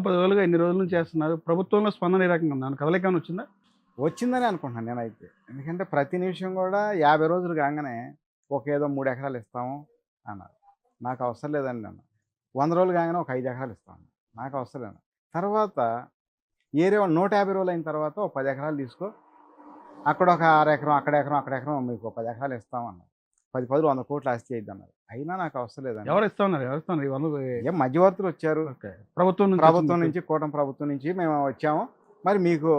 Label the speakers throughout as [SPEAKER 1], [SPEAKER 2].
[SPEAKER 1] 10 రోజులుగా ఇన్ని రోజుల నుంచి చేస్తున్నారు. ప్రభుత్వంలో స్పందన ఏ రకంగా ఉంది? ఏమన్నా కదలిక ఏమన్నా వచ్చిందా?
[SPEAKER 2] వచ్చిందని అనుకుంటున్నాను నేనైతే. ఎందుకంటే ప్రతి నిమిషం కూడా 50 రోజులు కాగానే ఏదో 3 ఎకరాలు ఇస్తాము అన్నారు. నాకు అవసరం లేదండి అన్నా. 100 రోజులు కాగానే ఒక 5 ఎకరాలు ఇస్తాము. నాకు అవసరం లేదు. తర్వాత ఏరే 150 రోజులు అయిన తర్వాత ఒక 10 ఎకరాలు తీసుకో, అక్కడ ఒక 6 ఎకరం, అక్కడ ఎకరం, అక్కడ ఎకరం, మీకు 10 ఎకరాలు ఇస్తామన్నారు. 10 10 100 కోట్ల ఆస్తి అయిద్ది అన్నారు. అయినా నాకు అవసరం లేదండి.
[SPEAKER 1] ఎవరు ఇస్తా ఉన్నారు? ఎవరు ఇస్తా ఉన్నారు? ఈ 100
[SPEAKER 2] ఏం మధ్యవర్తులు వచ్చారు.
[SPEAKER 1] ఓకే. ప్రభుత్వం నుంచి
[SPEAKER 2] ప్రభుత్వం
[SPEAKER 1] వచ్చింది.
[SPEAKER 2] నుంచి, కూటమి ప్రభుత్వం నుంచి మేము వచ్చాము. మరి మీకు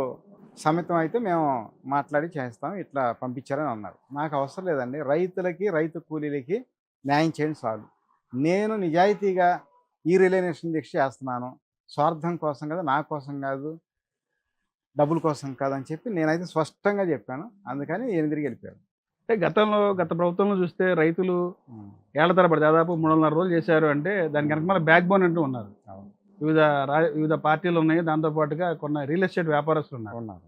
[SPEAKER 2] సమ్మితం అయితే మేము మాట్లాడి చేస్తాం, ఇట్లా పంపించారని అన్నారు. నాకు అవసరం లేదండి. రైతులకి, రైతు కూలీలకి న్యాయం చేయండి చాలు. నేను నిజాయితీగా ఈ రిలే నిరసన దీక్ష చేస్తున్నాను. స్వార్థం కోసం కాదు, నా కోసం కాదు, డబ్బుల కోసం కాదని చెప్పి నేనైతే స్పష్టంగా చెప్పాను. అందుకని ఎనిమిదికి వెళ్ళిపోయాను.
[SPEAKER 1] అంటే గత ప్రభుత్వంలో చూస్తే రైతులు
[SPEAKER 2] ఉమ్,
[SPEAKER 1] ఏళ్ల తరబడి దాదాపు 300 రోజులు చేశారు అంటే దానికి కనుక మన బ్యాక్ బోన్ అంటూ ఉన్నారు.
[SPEAKER 2] అవును.
[SPEAKER 1] వివిధ పార్టీలు ఉన్నాయి. దాంతో పాటుగా కొన్ని రియల్ ఎస్టేట్ వ్యాపారస్తులు ఉన్నారు.
[SPEAKER 2] ఉన్నారు.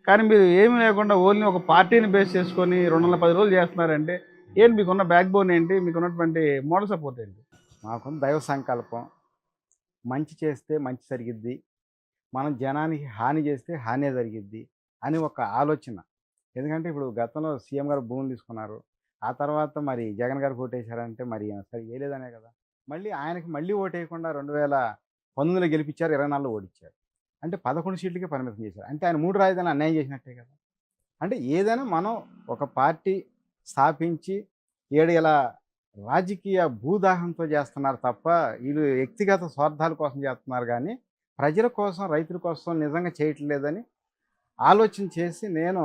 [SPEAKER 1] కానీ మీరు ఏమీ లేకుండా ఓన్లీ ఒక పార్టీని బేస్ చేసుకొని 210 రోజులు చేస్తున్నారంటే ఏంటి మీకున్న బ్యాక్ బోన్ ఏంటి? మీకున్నటువంటి మోడల్ సపోర్ట్ ఏంటి?
[SPEAKER 2] మాకు దైవ సంకల్పం. మంచి చేస్తే మంచి జరిగిద్ది, మనం జనానికి హాని చేస్తే హానే జరిగిద్ది అని ఒక ఆలోచన. ఎందుకంటే ఇప్పుడు గతంలో సీఎం గారు భూములు తీసుకున్నారు. ఆ తర్వాత మరి జగన్ గారికి ఓటేశారంటే మరి ఆయన సరి వేయలేదనే కదా. మళ్ళీ ఆయనకి మళ్ళీ ఓటేయకుండా 2019లో గెలిపించారు, 24లో ఓడిచ్చారు. అంటే 11 సీట్లకే పరిమితం చేశారు. అంటే ఆయన 3 రాజధానులు అన్యాయం చేసినట్టే కదా. అంటే ఏదైనా మనం ఒక పార్టీ స్థాపించి ఇలా రాజకీయ భూదాహంతో చేస్తున్నారు తప్ప వీళ్ళు వ్యక్తిగత స్వార్థాల కోసం చేస్తున్నారు. కానీ ప్రజల కోసం, రైతుల కోసం నిజంగా చేయట్లేదని ఆలోచన చేసి నేను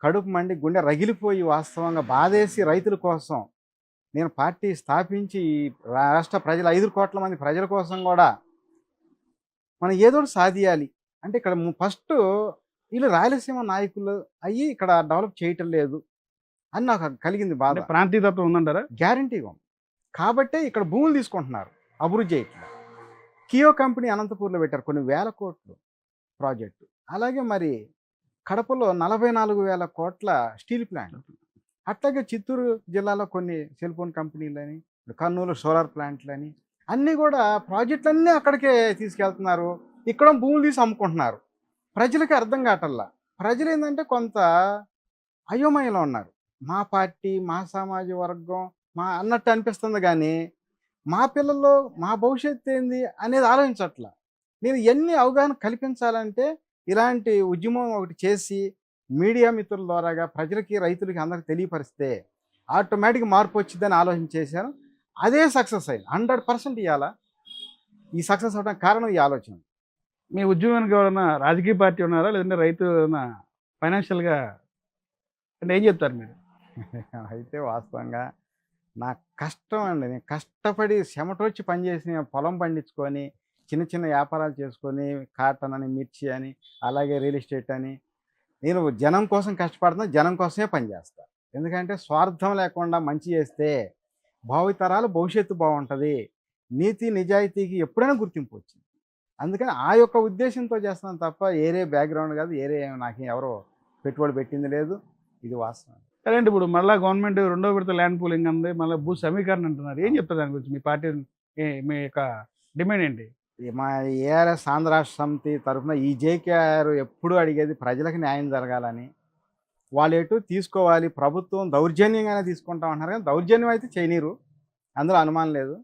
[SPEAKER 2] కడుపు మండి గుండె రగిలిపోయి వాస్తవంగా బాధేసి రైతుల కోసం నేను పార్టీ స్థాపించి ఈ రాష్ట్ర ప్రజల 5 కోట్ల మంది ప్రజల కోసం కూడా మనం ఏదో ఒకటి సాధియాలి. అంటే ఇక్కడ ఫస్ట్ వీళ్ళు రాయలసీమ నాయకులు అయ్యి ఇక్కడ డెవలప్ చేయటం లేదు అని నాకు కలిగింది బాధ.
[SPEAKER 1] అంటే ప్రాంతీయతత్వం ఉందంటారా?
[SPEAKER 2] గ్యారంటీగా ఉంది. కాబట్టే ఇక్కడ భూములు తీసుకుంటున్నారు, అభివృద్ధి చేయట్లేదు. కియో కంపెనీ అనంతపూర్లో పెట్టారు కొన్ని వేల కోట్లు ప్రాజెక్టు. అలాగే మరి కడపలో 44,000 కోట్ల స్టీల్ ప్లాంట్. అట్లాగే చిత్తూరు జిల్లాలో కొన్ని సెల్ ఫోన్ కంపెనీలని, కర్నూలు సోలార్ ప్లాంట్లని, అన్నీ కూడా ప్రాజెక్టులన్నీ అక్కడికే తీసుకెళ్తున్నారు. ఇక్కడ భూములు తీసి అమ్ముకుంటున్నారు. ప్రజలకి అర్థం కావటల్లా. ప్రజలు ఏంటంటే కొంత అయోమయంలో ఉన్నారు. మా పార్టీ, మా సామాజిక వర్గం, మా అన్నట్టు అనిపిస్తుంది. కానీ మా పిల్లల్లో మా భవిష్యత్తు ఏంది అనేది ఆలోచించట్లా. నేను ఎన్ని అవగాహన కల్పించాలంటే ఇలాంటి ఉద్యమం ఒకటి చేసి మీడియా మిత్రుల ద్వారాగా ప్రజలకి, రైతులకి అందరికి తెలియపరిస్తే ఆటోమేటిక్ మార్పు వచ్చిందని ఆలోచన చేశాను. అదే సక్సెస్ అయింది. 100% ఇవాళ ఈ సక్సెస్ అవడానికి కారణం ఈ ఆలోచన.
[SPEAKER 1] మీ ఉద్యమానికి ఎవరైనా రాజకీయ పార్టీ ఉన్నారా? లేదంటే రైతు ఏమైనా ఫైనాన్షియల్గా అంటే ఏం చెప్తారు మీరు?
[SPEAKER 2] అయితే వాస్తవంగా నా కష్టం అండి. నేను కష్టపడి చెమటొచ్చి పనిచేసి పొలం పండించుకొని చిన్న చిన్న వ్యాపారాలు చేసుకొని కాటన్ అని, మిర్చి అని, అలాగే రియల్ ఎస్టేట్ అని నేను జనం కోసం కష్టపడుతున్నా, జనం కోసమే పనిచేస్తాను. ఎందుకంటే స్వార్థం లేకుండా మంచి చేస్తే భావితరాలు భవిష్యత్తు బాగుంటుంది. నీతి నిజాయితీకి ఎప్పుడైనా గుర్తింపు వచ్చింది. అందుకని ఆ యొక్క ఉద్దేశంతో చేస్తున్నాను తప్ప ఏరే బ్యాక్గ్రౌండ్ కాదు, ఏరే నాకు ఎవరో పెట్టుబడి పెట్టింది లేదు. ఇది వాస్తవం.
[SPEAKER 1] సరే అండి. ఇప్పుడు మళ్ళీ గవర్నమెంట్ 2వ విడత ల్యాండ్ పూలింగ్ అంది, మళ్ళీ భూ సమీకరణ అంటున్నారు. ఏం చెప్తారు దాని గురించి? మీ పార్టీ మీ యొక్క డిమాండ్ ఏంటి?
[SPEAKER 2] మా ఏఆర్ఎస్ ఆంధ్ర రాష్ట్ర సమితి తరఫున ఈ జేకేఆర్ ఎప్పుడూ అడిగేది ప్రజలకు న్యాయం జరగాలని. వాళ్ళు ఎటు తీసుకోవాలి, ప్రభుత్వం దౌర్జన్యంగానే తీసుకుంటాం అంటున్నారు. కానీ దౌర్జన్యం అయితే చేయనీరు, అందులో అనుమానం లేదు.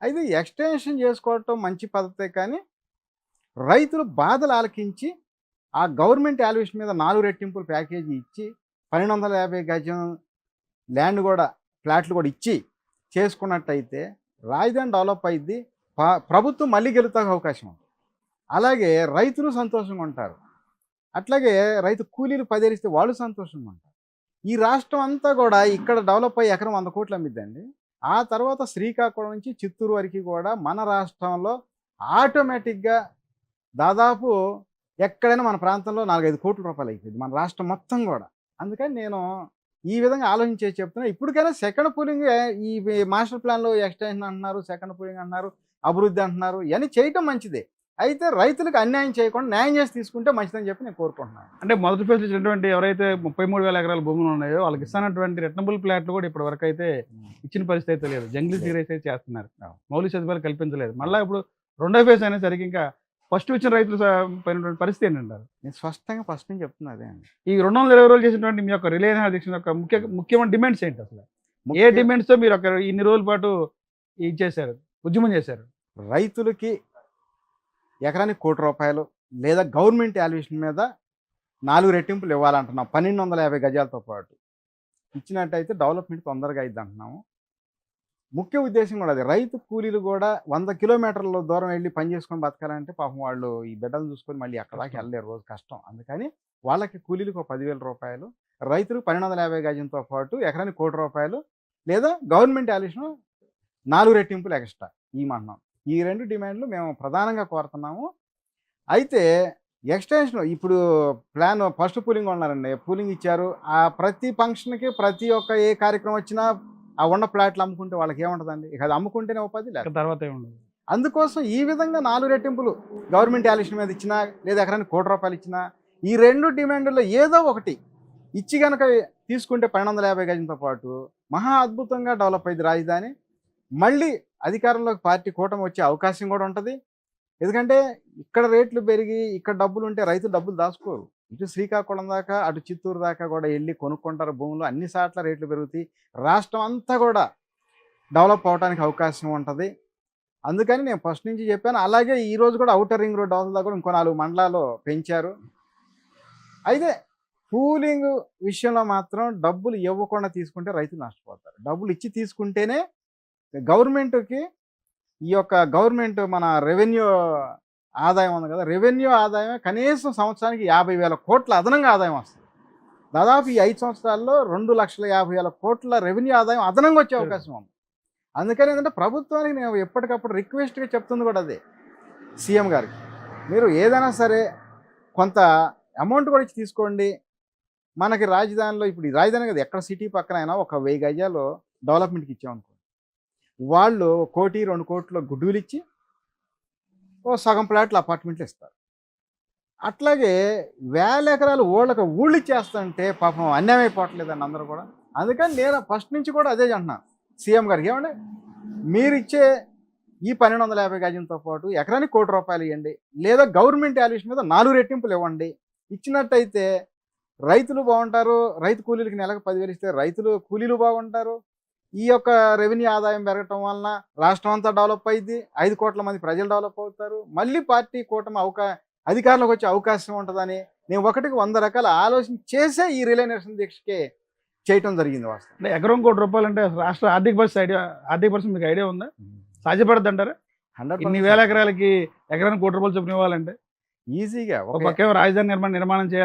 [SPEAKER 2] అయితే ఎక్స్టెన్షన్ చేసుకోవటం మంచి పద్ధతే. కానీ రైతులు బాధలు ఆలకించి ఆ గవర్నమెంట్ వాల్యుయేషన్ మీద 4 రెట్టింపుల ప్యాకేజీ ఇచ్చి 1250 గజం ల్యాండ్ కూడా, ఫ్లాట్లు కూడా ఇచ్చి చేసుకున్నట్టయితే రాజధాని డెవలప్ అయింది. ప్రభుత్వం మళ్ళీ గెలుతాక అవకాశం ఉంది. అలాగే రైతులు సంతోషంగా ఉంటారు. అట్లాగే రైతు కూలీలు 10 ఇస్తే వాళ్ళు సంతోషంగా ఉంటారు. ఈ రాష్ట్రం అంతా కూడా ఇక్కడ డెవలప్ అయ్యి ఎకరం 100 కోట్లు అమ్మిద్దండి. ఆ తర్వాత శ్రీకాకుళం నుంచి చిత్తూరు వరకు కూడా మన రాష్ట్రంలో ఆటోమేటిక్గా దాదాపు ఎక్కడైనా మన ప్రాంతంలో 4-5 కోట్ల రూపాయలు అయిపోయింది మన రాష్ట్రం మొత్తం కూడా. అందుకని నేను ఈ విధంగా ఆలోచించేసి చెప్తున్నా. ఇప్పటికైనా సెకండ్ పూలింగ్, ఈ మాస్టర్ ప్లాన్లో ఎక్స్టెన్షన్ అంటున్నారు, సెకండ్ పూలింగ్ అంటున్నారు, అభివృద్ధి అంటున్నారు. ఇవన్నీ చేయటం మంచిదే. అయితే రైతులకు అన్యాయం చేయకుండా న్యాయం చేసి తీసుకుంటే మంచిదని చెప్పి నేను కోరుకుంటున్నాను.
[SPEAKER 1] అంటే మొదటి ఫేజ్ ఇచ్చినటువంటి ఎవరైతే 33,000 ఎకరాల భూములు ఉన్నాయో వాళ్ళకి ఇస్తున్నటువంటి రెట్నబుల్ ప్లాట్లు కూడా ఇప్పటి వరకు అయితే ఇచ్చిన పరిస్థితి అయితే లేదు. జంగ్లీ సీరియస్ అయితే చేస్తున్నారు, మౌలిక సదుపాయాలు కల్పించలేదు. మళ్ళీ ఇప్పుడు రెండో ఫేజ్ అనేసరికి ఇంకా ఫస్ట్ వచ్చిన రైతులు పైన పరిస్థితి ఏంటంటారు?
[SPEAKER 2] నేను స్పష్టంగా ఫస్ట్ నుంచి చెప్తున్నా అదే అండి.
[SPEAKER 1] ఈ 220 రోజులు చేసినటువంటి మీ యొక్క రిలే నిరాహార దీక్ష యొక్క ముఖ్యమైన డిమాండ్స్ ఏంటి అసలు? ఏ డిమాండ్స్తో మీరు ఒక ఇన్ని రోజుల పాటు ఇది చేశారు, ఉద్యమం చేశారు?
[SPEAKER 2] రైతులకి ఎకరానికి ₹1,00,00,000 లేదా గవర్నమెంట్ వాల్యుయేషన్ మీద 4 రెట్టింపులు ఇవ్వాలంటున్నాం 1250 గజాలతో పాటు. ఇచ్చినట్టయితే డెవలప్మెంట్ తొందరగా అయింది అంటున్నాము. ముఖ్య ఉద్దేశం కూడా అది. రైతు కూలీలు కూడా 100 కిలోమీటర్ల దూరం వెళ్ళి పని చేసుకొని బతకాలంటే పాపం వాళ్ళు ఈ బిడ్డలు చూసుకొని మళ్ళీ అక్కడ దాకా వెళ్ళలేరు, రోజు కష్టం. అందుకని వాళ్ళకి కూలీలకు ఒక ₹10,000, రైతులకు 1250 గజంతో పాటు ఎకరానికి ₹1,00,00,000 లేదా గవర్నమెంట్ వాల్యుయేషన్ 4 రెట్టింపులు ఎక్స్ట్రా ఇవ్వమంటున్నాం. ఈ 2 డిమాండ్లు మేము ప్రధానంగా కోరుతున్నాము. అయితే ఎక్స్టెన్షన్ ఇప్పుడు ప్లాన్ ఫస్ట్ పూలింగ్ ఉన్నారండి, పూలింగ్ ఇచ్చారు. ఆ ప్రతి ఫంక్షన్కి ప్రతి ఒక్క ఏ కార్యక్రమం వచ్చినా ఆ ఉన్న ప్లాట్లు అమ్ముకుంటే వాళ్ళకి ఏముంటుందండి? ఇక అది అమ్ముకుంటేనే ఉపాధి లేదు.
[SPEAKER 1] తర్వాత ఏముండదు.
[SPEAKER 2] అందుకోసం ఈ విధంగా 4 రెట్టింపులు గవర్నమెంట్ వాల్యుయేషన్ మీద ఇచ్చినా లేదా ఎకరానికి ₹1,00,00,000 ఇచ్చినా ఈ 2 డిమాండ్లో ఏదో ఒకటి ఇచ్చి కనుక తీసుకుంటే 1250 గజంతో పాటు మహా అద్భుతంగా డెవలప్ అయింది రాజధాని. మళ్ళీ అధికారంలోకి పార్టీ కూటమి వచ్చే అవకాశం కూడా ఉంటుంది. ఎందుకంటే ఇక్కడ రేట్లు పెరిగి ఇక్కడ డబ్బులు ఉంటే రైతులు డబ్బులు దాచుకోరు. ఇటు శ్రీకాకుళం దాకా అటు చిత్తూరు దాకా కూడా వెళ్ళి కొనుక్కుంటారు భూములు. అన్ని సార్ల రేట్లు పెరుగుతాయి. రాష్ట్రం అంతా కూడా డెవలప్ అవడానికి అవకాశం ఉంటుంది. అందుకని నేను ఫస్ట్ నుంచి చెప్పాను. అలాగే ఈరోజు కూడా ఔటర్ రింగ్ రోడ్ అవతల కూడా ఇంకో 4 మండలాలు పెంచారు. అయితే పూలింగ్ విషయంలో మాత్రం డబ్బులు ఇవ్వకుండా తీసుకుంటే రైతులు నష్టపోతారు. డబ్బులు ఇచ్చి తీసుకుంటేనే గవర్నమెంట్కి ఈ యొక్క గవర్నమెంట్ మన రెవెన్యూ ఆదాయం ఉంది కదా, రెవెన్యూ ఆదాయం కనీసం సంవత్సరానికి 50,000 కోట్ల అదనంగా ఆదాయం వస్తుంది. దాదాపు ఈ 5 సంవత్సరాల్లో 2,50,000 కోట్ల రెవెన్యూ ఆదాయం అదనంగా వచ్చే అవకాశం ఉంది. అందుకని ఏంటంటే ప్రభుత్వానికి నేను ఎప్పటికప్పుడు రిక్వెస్ట్గా చెప్తుంది కూడా అదే, సీఎం గారికి, మీరు ఏదైనా సరే కొంత అమౌంట్ కూడా ఇచ్చి తీసుకోండి. మనకి రాజధానిలో ఇప్పుడు ఈ రాజధాని కదా, ఎక్కడ సిటీ పక్కన అయినా ఒక 1000 గజాలు డెవలప్మెంట్కి ఇచ్చామనుకో, వాళ్ళు 1 కోటి 2 కోట్ల గుడ్డీలు ఇచ్చి ఓ సగం ప్లాట్లు అపార్ట్మెంట్లు ఇస్తారు. అట్లాగే 1000 ఎకరాలు ఊళ్ళు ఇచ్చేస్తుంటే పాపం అన్యాయం అయిపోవట్లేదండి అందరూ కూడా. అందుకని నేను ఫస్ట్ నుంచి కూడా అదే అంటున్నాను సీఎం గారికి, ఏమంటే మీరు ఇచ్చే ఈ 1250 గజంతో పాటు ఎకరానికి ₹1,00,00,000 ఇవ్వండి, లేదా గవర్నమెంట్ వాల్యుయేషన్ మీద 4 రెట్టింపులు ఇవ్వండి. ఇచ్చినట్టయితే రైతులు బాగుంటారు. రైతు కూలీలకి నెలకు 10,000 ఇస్తే రైతులు కూలీలు బాగుంటారు. ఈ యొక్క రెవెన్యూ ఆదాయం పెరగటం వలన రాష్ట్రం అంతా డెవలప్ అయింది. 5 కోట్ల మంది ప్రజలు డెవలప్ అవుతారు. మళ్ళీ పార్టీ కూటమి అధికారంలోకి వచ్చే అవకాశం ఉంటుందని నేను 100 రకాల ఆలోచన చేసే ఈ రిలే నిరసన దీక్షకే చేయటం జరిగింది. వాస్తవం
[SPEAKER 1] అంటే ఎకరం ₹1,00,00,000 అంటే రాష్ట్ర ఆర్థిక పరిస్థితి మీకు ఐడియా ఉందా? సాధ్యపడద్దు అంటారా?
[SPEAKER 2] 100%
[SPEAKER 1] ఇన్ని వేల ఎకరాలకి ఎకరానికి ₹1,00,00,000 చొప్పున ఇవ్వాలంటే?
[SPEAKER 2] ఈజీగా
[SPEAKER 1] ఒక పక్కేమో రాజధాని నిర్మాణం చేయాలి.